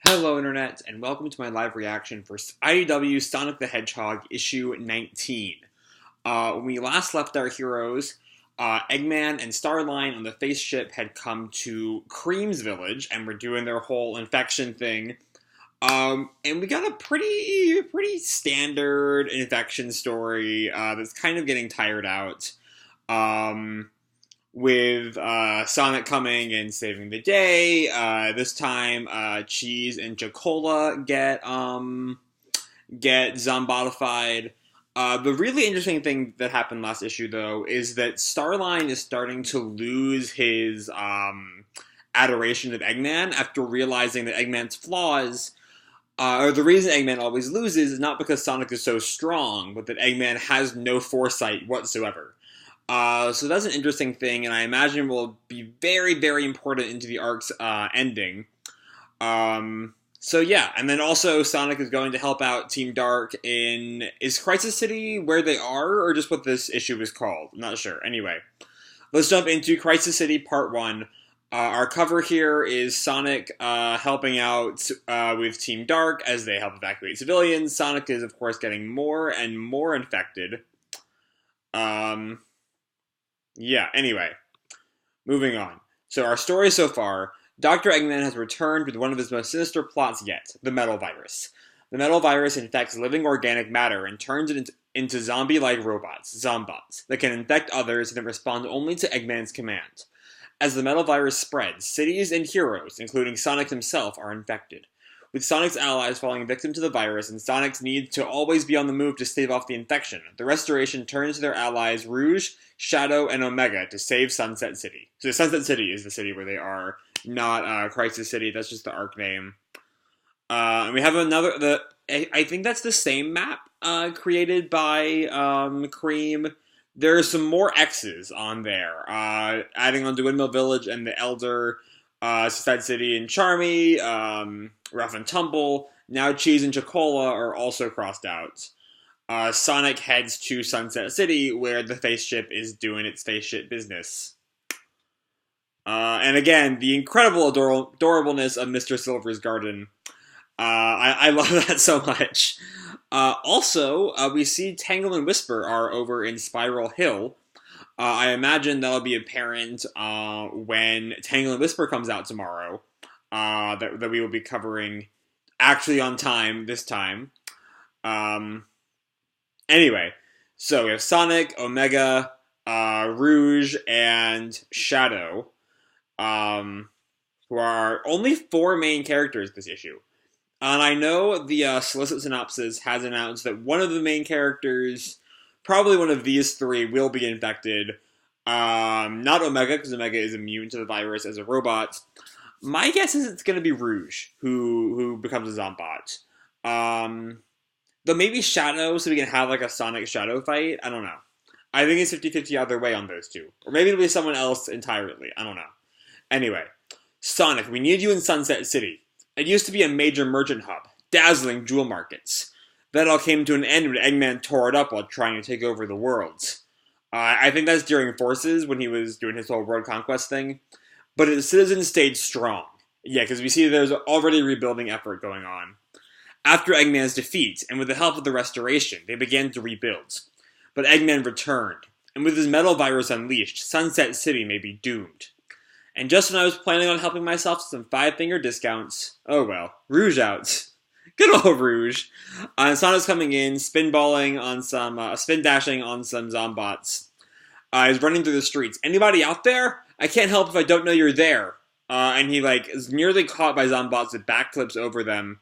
Hello Internet, and welcome to my live reaction for IDW Sonic the Hedgehog issue 19. When we last left our heroes, Eggman and Starline on the face ship had come to Cream's village and were doing their whole infection thing. And we got a pretty standard infection story that's kind of getting tired out. With Sonic coming and saving the day. This time, Cheese and Chocola get zombotified. The really interesting thing that happened last issue, though, is that Starline is starting to lose his adoration of Eggman after realizing that Eggman's flaws, or the reason Eggman always loses, is not because Sonic is so strong, but that Eggman has no foresight whatsoever. So that's an interesting thing, and I imagine will be very, very important into the arc's ending. So yeah, and then also Sonic is going to help out Team Dark is Crisis City where they are, or just what this issue is called? I'm not sure. Anyway, let's jump into Crisis City Part 1. Our cover here is Sonic helping out with Team Dark as they help evacuate civilians. Sonic is, of course, getting more and more infected. Yeah, anyway, moving on. So our story so far, Dr. Eggman has returned with one of his most sinister plots yet, the Metal Virus. The Metal Virus infects living organic matter and turns it into zombie-like robots, Zombots, that can infect others and respond only to Eggman's command. As the Metal Virus spreads, cities and heroes, including Sonic himself, are infected. With Sonic's allies falling victim to the virus and Sonic's need to always be on the move to stave off the infection, the Restoration turns to their allies Rouge, Shadow, and Omega to save Sunset City. So Sunset City is the city where they are, not Crisis City. That's just the arc name. And we have another, I think that's the same map created by Cream. There are some more X's on there, adding on to Windmill Village and the Elder, Society City and Charmy, Rough and Tumble. Now Cheese and Chocola are also crossed out. Sonic heads to Sunset City, where the face ship is doing its face ship business. And again, the incredible adorableness of Mr. Silver's garden. I love that so much. Also, we see Tangle and Whisper are over in Spiral Hill. I imagine that'll be apparent when Tangle and Whisper comes out tomorrow. That we will be covering actually on time this time. Anyway, so we have Sonic, Omega, Rouge, and Shadow, who are only 4 main characters this issue. And I know the Solicit Synopsis has announced that one of the main characters, probably one of these 3, will be infected. Not Omega, because Omega is immune to the virus as a robot. My guess is it's going to be Rouge, who becomes a Zombot. Though maybe Shadow, so we can have like a Sonic Shadow fight. I don't know. I think it's 50-50 either way on those 2. Or maybe it'll be someone else entirely. I don't know. Anyway, Sonic, we need you in Sunset City. It used to be a major merchant hub, dazzling jewel markets. That all came to an end when Eggman tore it up while trying to take over the world. I think that's during Forces, when he was doing his whole world conquest thing. But its citizens stayed strong. Yeah, because we see there's already a rebuilding effort going on. After Eggman's defeat, and with the help of the Restoration, they began to rebuild. But Eggman returned, and with his Metal Virus unleashed, Sunset City may be doomed. And just when I was planning on helping myself to some 5-finger discounts, oh well, Rouge out. Good old Rouge. Sonic's coming in, spin dashing on some Zombots. He's running through the streets. Anybody out there? I can't help if I don't know you're there. And he is nearly caught by Zombots that backflips over them.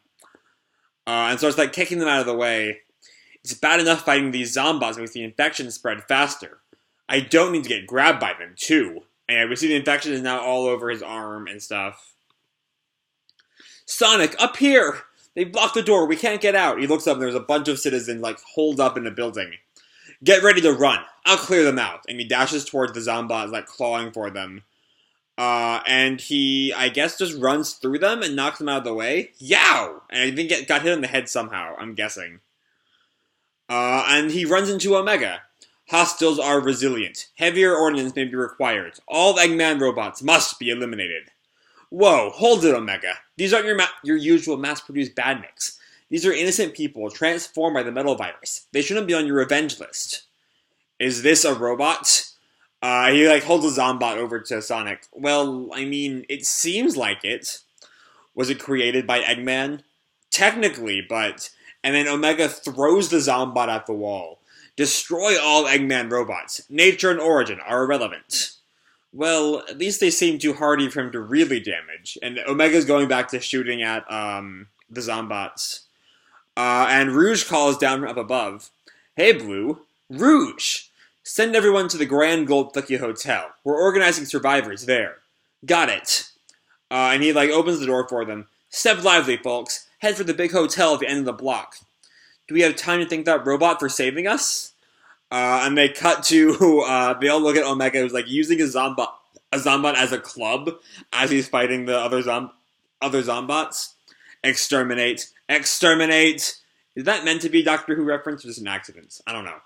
And starts kicking them out of the way. It's bad enough fighting these Zombots makes the infection spread faster. I don't need to get grabbed by them too. And we see the infection is now all over his arm and stuff. Sonic, up here! They blocked the door, we can't get out. He looks up and there's a bunch of citizens holed up in a building. Get ready to run. I'll clear them out. And he dashes towards the Zombots clawing for them. And he, I guess, just runs through them and knocks them out of the way. Yow! And I think got hit on the head somehow, I'm guessing. And he runs into Omega. Hostiles are resilient. Heavier ordnance may be required. All Eggman robots must be eliminated. Whoa, hold it, Omega. These aren't your usual mass-produced badniks. These are innocent people transformed by the metal virus. They shouldn't be on your revenge list. Is this a robot? He holds a Zombot over to Sonic. Well, I mean, it seems like it. Was it created by Eggman? Technically, but... And then Omega throws the Zombot at the wall. Destroy all Eggman robots. Nature and origin are irrelevant. Well, at least they seem too hardy for him to really damage. And Omega's going back to shooting at, the Zombots. And Rouge calls down from up above. Hey, Blue. Rouge! Send everyone to the Grand Gold Flicky Hotel. We're organizing survivors there. Got it. And he, opens the door for them. Step lively, folks. Head for the big hotel at the end of the block. Do we have time to thank that robot for saving us? And they cut to, they all look at Omega, who's, using a Zombot as a club as he's fighting the other Zombots. Exterminate. Exterminate! Is that meant to be a Doctor Who reference or just an accident? I don't know.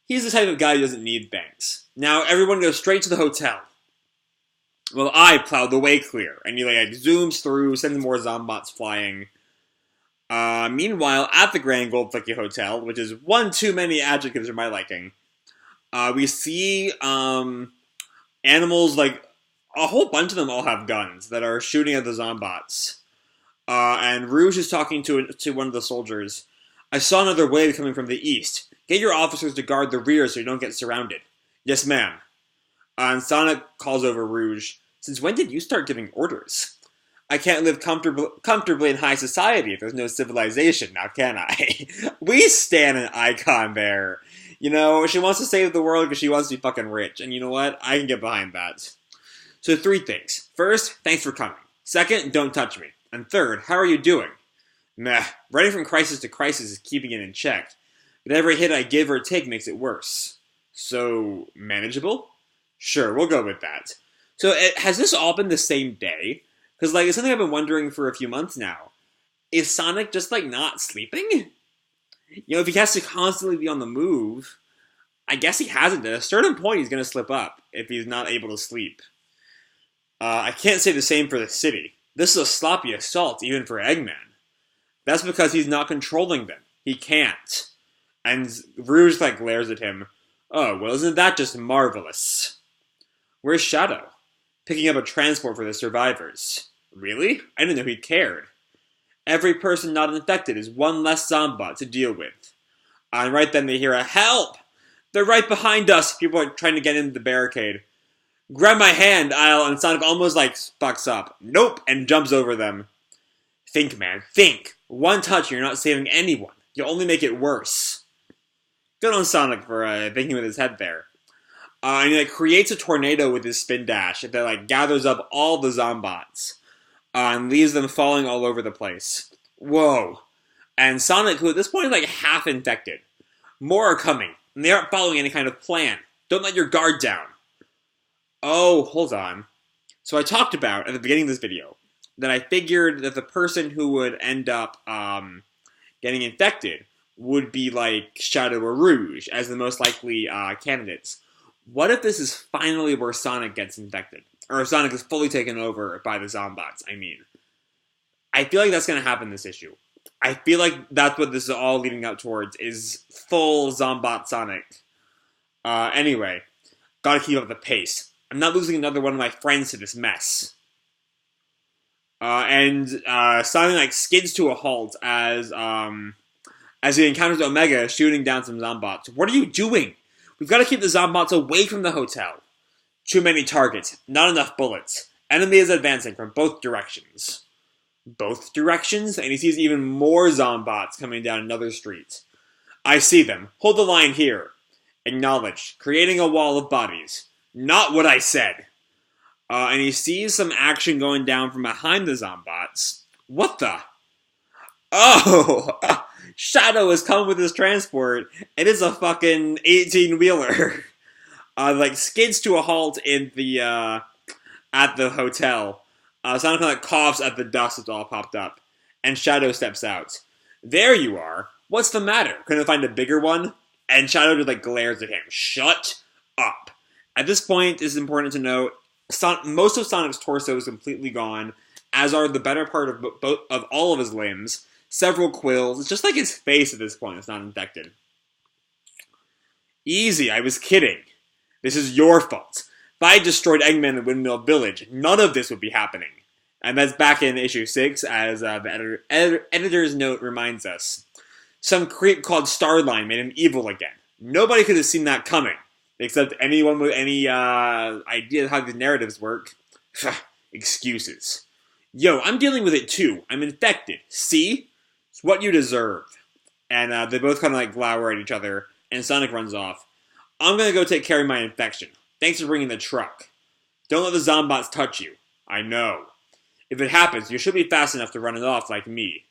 He's the type of guy who doesn't need banks. Now, everyone goes straight to the hotel. Well, I plowed the way clear. And he, zooms through, sends more Zombots flying. Meanwhile, at the Grand Gold Flicky Hotel, which is one too many adjectives for my liking, we see, animals, a whole bunch of them all have guns that are shooting at the Zombots. And Rouge is talking to one of the soldiers. I saw another wave coming from the east. Get your officers to guard the rear so you don't get surrounded. Yes, ma'am. And Sonic calls over Rouge. Since when did you start giving orders? I can't live comfortably in high society if there's no civilization, now can I? We stand an icon there. You know, she wants to save the world because she wants to be fucking rich. And you know what? I can get behind that. So 3 things. First, thanks for coming. Second, don't touch me. And third, how are you doing? Meh, running from crisis to crisis is keeping it in check. But every hit I give or take makes it worse. So, manageable? Sure, we'll go with that. So, has this all been the same day? Because, it's something I've been wondering for a few months now. Is Sonic just, not sleeping? You know, if he has to constantly be on the move, I guess he hasn't. At a certain point, he's going to slip up if he's not able to sleep. I can't say the same for the city. This is a sloppy assault, even for Eggman. That's because he's not controlling them. He can't. And Rouge, glares at him. Oh, well, isn't that just marvelous? Where's Shadow? Picking up a transport for the survivors. Really? I didn't know he cared. Every person not infected is one less Zombot to deal with. And right then they hear a help! They're right behind us! People are trying to get into the barricade. Grab my hand, and Sonic almost, fucks up. Nope! And jumps over them. Think, man. Think! One touch and you're not saving anyone. You'll only make it worse. Good on Sonic for thinking with his head there. And he creates a tornado with his spin dash that gathers up all the Zombots and leaves them falling all over the place. Whoa. And Sonic, who at this point is half infected. More are coming, and they aren't following any kind of plan. Don't let your guard down. Oh, hold on. So I talked about, at the beginning of this video, that I figured that the person who would end up getting infected would be Shadow or Rouge as the most likely candidates. What if this is finally where Sonic gets infected? Or if Sonic is fully taken over by the Zombots, I mean. I feel like that's going to happen this issue. I feel like that's what this is all leading up towards, is full Zombot Sonic. Anyway, gotta keep up the pace. I'm not losing another one of my friends to this mess. And Sonic skids to a halt as he encounters Omega shooting down some Zombots. What are you doing? We've got to keep the Zombots away from the hotel. Too many targets. Not enough bullets. Enemy is advancing from both directions. Both directions? And he sees even more Zombots coming down another street. I see them. Hold the line here. Acknowledged. Creating a wall of bodies. Not what I said. And he sees some action going down from behind the Zombots. What the? Oh! Shadow has come with his transport. It is a fucking 18-wheeler. Skids to a halt in the, at the hotel. Sonic coughs at the dust that's all popped up. And Shadow steps out. There you are. What's the matter? Couldn't find a bigger one? And Shadow just glares at him. Shut up. At this point, it's important to note, most of Sonic's torso is completely gone, as are the better part of both of all of his limbs, several quills. It's just like his face at this point is not infected. Easy, I was kidding. This is your fault. If I had destroyed Eggman and Windmill Village, none of this would be happening. And that's back in issue 6, as the editor's note reminds us. Some creep called Starline made him evil again. Nobody could have seen that coming, except anyone with any idea of how these narratives work. Excuses. Yo, I'm dealing with it too. I'm infected. See? It's what you deserve. And they both kind of like glower at each other, and Sonic runs off. I'm gonna go take care of my infection. Thanks for bringing the truck. Don't let the Zombots touch you. I know. If it happens, you should be fast enough to run it off like me.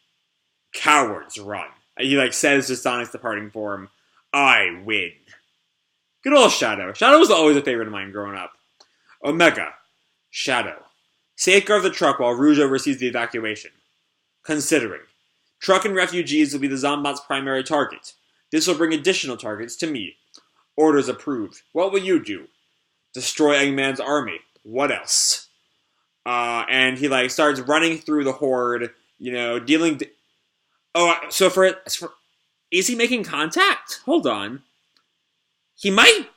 Cowards run. He like says to Sonic's departing form, I win. Good old Shadow. Shadow was always a favorite of mine growing up. Omega. Shadow. Safeguard the truck while Rouge oversees the evacuation. Considering. Truck and refugees will be the Zombot's primary target. This will bring additional targets to me. Orders approved. What will you do? Destroy Eggman's army. What else? And he like starts running through the horde, dealing... so is he making contact? Hold on. He might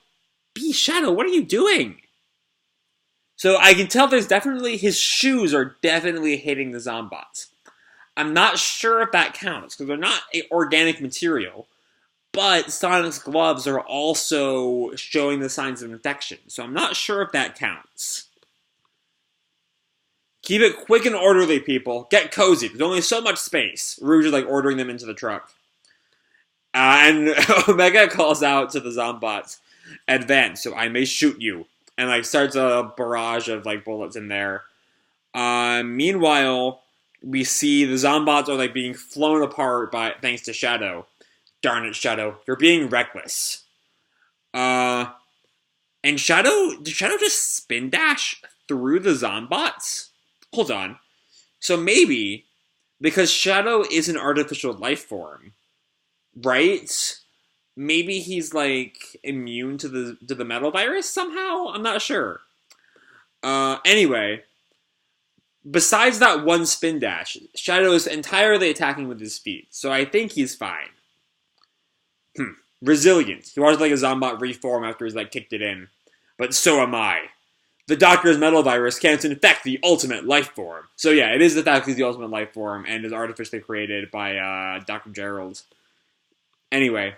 be Shadow. What are you doing? So I can tell his shoes are definitely hitting the Zombots. I'm not sure if that counts, because they're not organic material, but Sonic's gloves are also showing the signs of infection, so I'm not sure if that counts. Keep it quick and orderly, people. Get cozy. There's only so much space. Rouge is like ordering them into the truck. And Omega calls out to the Zombots, advance, so I may shoot you. And like starts a barrage of like bullets in there. Meanwhile, we see the Zombots are like being flown apart thanks to Shadow. Darn it, Shadow. You're being reckless. And did Shadow just spin dash through the Zombots? Hold on. So maybe, because Shadow is an artificial life form, right? Maybe he's like immune to the metal virus somehow? I'm not sure. Anyway, besides that one spin dash, Shadow is entirely attacking with his feet, so I think he's fine. Resilient. He watched like a Zombot reform after he's like kicked it in. But so am I. The Doctor's metal virus can't infect the ultimate life form. So yeah, it is the fact he's the ultimate life form and is artificially created by Dr. Gerald. Anyway.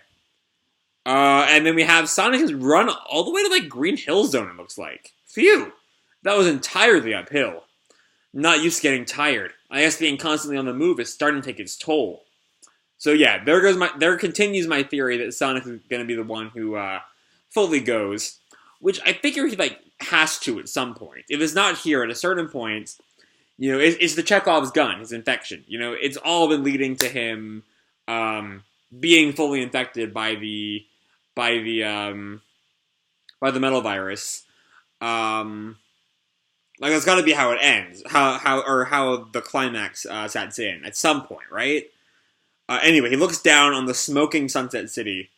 And then we have Sonic has run all the way to like Green Hill Zone, it looks like. Phew! That was entirely uphill. Not used to getting tired. I guess being constantly on the move is starting to take its toll. So yeah, there continues my theory that Sonic is going to be the one who fully goes, which I figure he like has to at some point. If it's not here at a certain point, it's the Chekhov's gun, his infection. It's all been leading to him being fully infected by the metal virus. Like that's got to be how it ends, how the climax sets in at some point, right? Anyway, he looks down on the smoking Sunset City.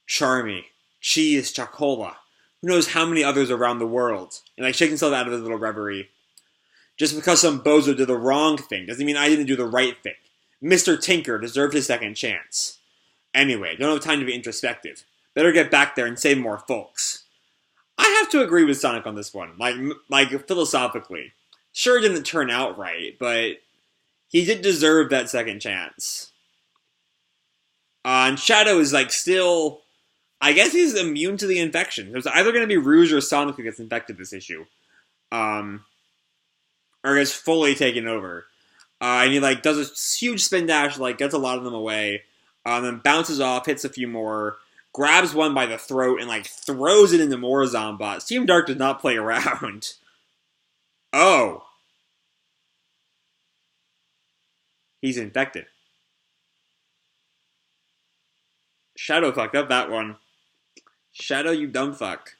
Charmy, Cheese, Chocola. Who knows how many others around the world? And like shaking himself out of his little reverie. Just because some bozo did the wrong thing doesn't mean I didn't do the right thing. Mr. Tinker deserved his second chance. Anyway, don't have time to be introspective. Better get back there and save more folks. I have to agree with Sonic on this one, like philosophically. Sure, it didn't turn out right, but he did deserve that second chance. And Shadow is like still, I guess he's immune to the infection. There's either going to be Rouge or Sonic who gets infected this issue, or gets fully taken over. And he like does a huge spin dash, like gets a lot of them away, then bounces off, hits a few more, grabs one by the throat, and like throws it into more Zombots. Team Dark does not play around. Oh. He's infected. Shadow fucked up that one. Shadow, you dumb fuck.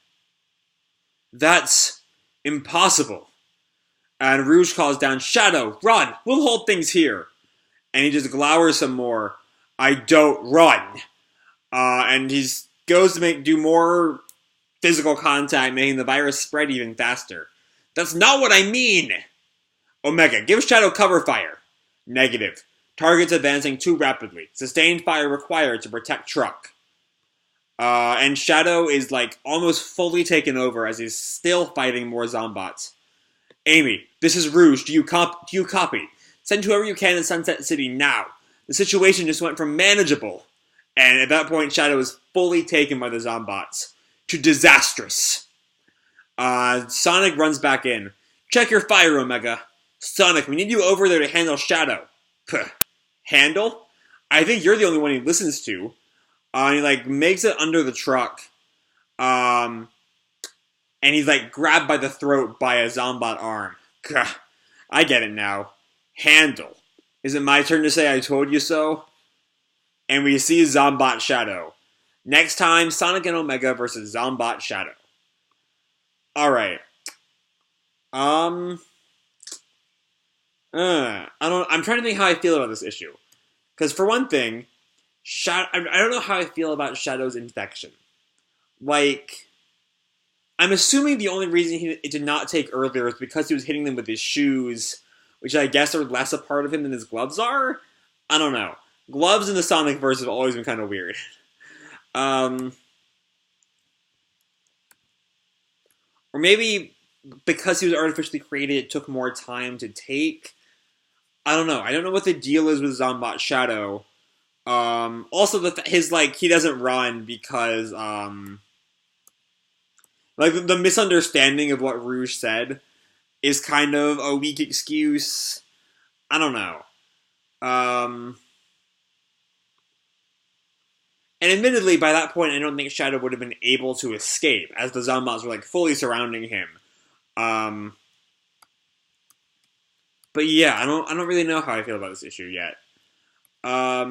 That's impossible. And Rouge calls down, Shadow, run! We'll hold things here. And he just glowers some more. I don't run. And he goes to do more physical contact, making the virus spread even faster. That's not what I mean! Omega, give Shadow cover fire. Negative. Target's advancing too rapidly. Sustained fire required to protect Truck. And Shadow is like almost fully taken over as he's still fighting more Zombots. Amy, this is Rouge. Do you copy? Send whoever you can to Sunset City now. The situation just went from manageable, and at that point, Shadow is fully taken by the Zombots, to disastrous. Sonic runs back in. Check your fire, Omega. Sonic, we need you over there to handle Shadow. Puh. Handle? I think you're the only one he listens to. He, like, makes it under the truck. And he's, like, grabbed by the throat by a Zombot arm. Gah. I get it now. Handle. Is it my turn to say I told you so? And we see Zombot Shadow. Next time, Sonic and Omega versus Zombot Shadow. Alright. I'm trying to think how I feel about this issue. Because for one thing, I don't know how I feel about Shadow's infection. Like, I'm assuming the only reason it did not take earlier is because he was hitting them with his shoes, which I guess are less a part of him than his gloves are? I don't know. Gloves in the Sonic verse have always been kind of weird. Or maybe because he was artificially created, it took more time to take. I don't know. I don't know what the deal is with Zombot Shadow. Also, he doesn't run because, like, the misunderstanding of what Rouge said is kind of a weak excuse. I don't know. And admittedly, by that point, I don't think Shadow would have been able to escape, as the Zombots were, like, fully surrounding him. But yeah, I don't really know how I feel about this issue yet. I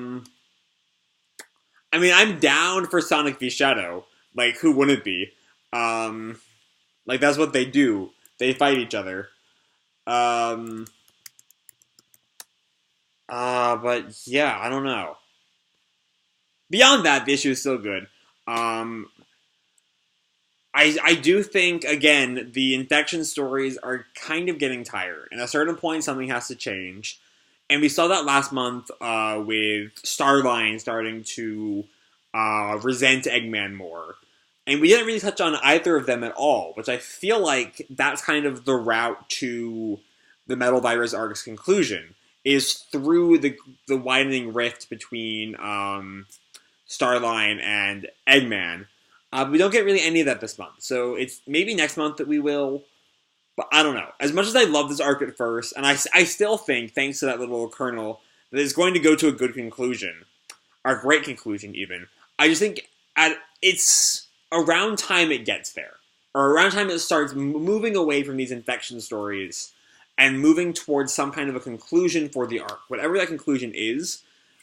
mean, I'm down for Sonic v Shadow. Like, who wouldn't be? Like, that's what they do. They fight each other. But yeah, I don't know. Beyond that, the issue is still good. I do think, again, the infection stories are kind of getting tired. At a certain point, something has to change. And we saw that last month with Starline starting to resent Eggman more. And we didn't really touch on either of them at all, which I feel like that's kind of the route to the Metal Virus arc's conclusion, is through the widening rift between Starline and Eggman. We don't get really any of that this month, so it's maybe next month that we will, but I don't know. As much as I love this arc at first, and I still think, thanks to that little kernel, that it's going to go to a good conclusion, or a great conclusion even. I just think it's around time it gets there, or around time it starts moving away from these infection stories, and moving towards some kind of a conclusion for the arc. Whatever that conclusion is,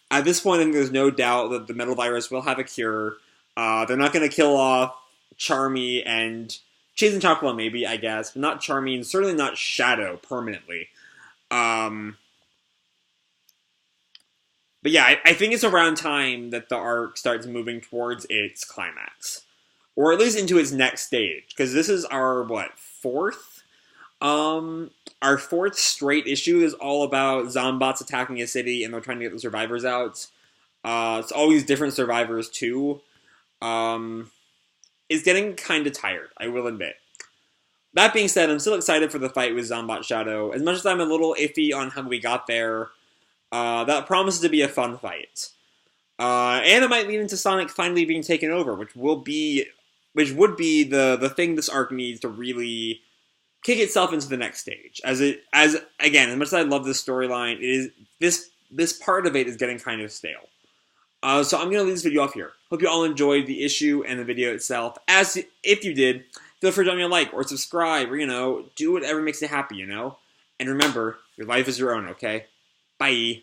at this point I think there's no doubt that the Metal Virus will have a cure. They're not going to kill off Charmy and Cheese and Chocolate, maybe, I guess, but not Charmy, and certainly not Shadow permanently. But yeah, I think it's around time that the arc starts moving towards its climax. Or at least into its next stage. Because this is our, fourth? Our fourth straight issue is all about Zombots attacking a city and they're trying to get the survivors out. It's always different survivors, too. Is getting kind of tired, I will admit. That being said, I'm still excited for the fight with Zombot Shadow. As much as I'm a little iffy on how we got there, that promises to be a fun fight. And it might lead into Sonic finally being taken over, which would be the thing this arc needs to really kick itself into the next stage. Again, as much as I love this storyline, this part of it is getting kind of stale. So I'm going to leave this video off here. Hope you all enjoyed the issue and the video itself. If you did, feel free to drop me a like or subscribe or, do whatever makes you happy, And remember, your life is your own, okay? Bye.